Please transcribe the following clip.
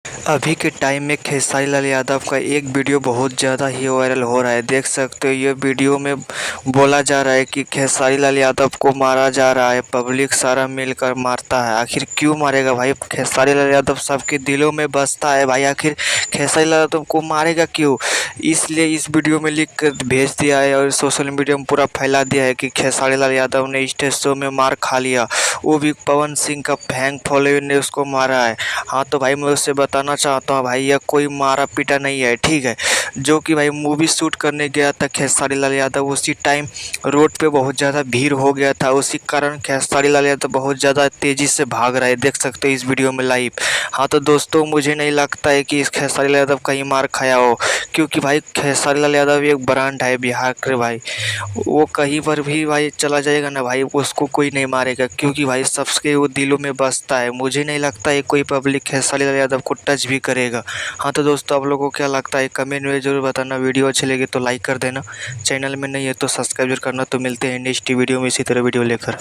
अभी के टाइम में खेसारी लाल यादव का एक वीडियो बहुत ज़्यादा ही वायरल हो रहा है। देख सकते हो ये वीडियो में बोला जा रहा है कि खेसारी लाल यादव को मारा जा रहा है, पब्लिक सारा मिलकर मारता है। आखिर क्यों मारेगा भाई? खेसारी लाल यादव सबके दिलों में बसता है भाई, आखिर खेसारी लाल यादव को मारेगा क्यों? इसलिए इस वीडियो में लिख कर भेज दिया है और सोशल मीडिया में पूरा फैला दिया है कि खेसारी लाल यादव ने स्टेज शो में मार खा लिया, वो भी पवन सिंह का फैन फॉलोअर ने उसको मारा है। हाँ तो भाई मैं उससे बताना चाहता हूँ भाई, यह कोई मारा पीटा नहीं है, ठीक है। जो कि भाई मूवी शूट करने गया था खेसारी लाल यादव, उसी टाइम रोड पे बहुत ज़्यादा भीड़ हो गया था, उसी कारण खेसारी लाल यादव बहुत ज़्यादा तेज़ी से भाग रहा है। देख सकते हो इस वीडियो में लाइव। हाँ तो दोस्तों मुझे नहीं लगता है कि इस खेसारी लाल यादव कहीं मार खाया हो, क्योंकि भाई खेसारी लाल यादव एक ब्रांड है बिहार के भाई। वो कहीं पर भी भाई चला जाएगा ना भाई, उसको कोई नहीं मारेगा, क्योंकि भाई सबके वो दिलों में बसता है। मुझे नहीं लगता है कोई पब्लिक खेसारी लाल यादव को टच भी करेगा। हाँ तो दोस्तों आप लोगों को क्या लगता है कमेंट में ज़रूर बताना। वीडियो अच्छी लगी तो लाइक कर देना, चैनल में नहीं है तो सब्सक्राइब करना। तो मिलते हैं नेक्स्ट वीडियो में इसी तरह वीडियो लेकर।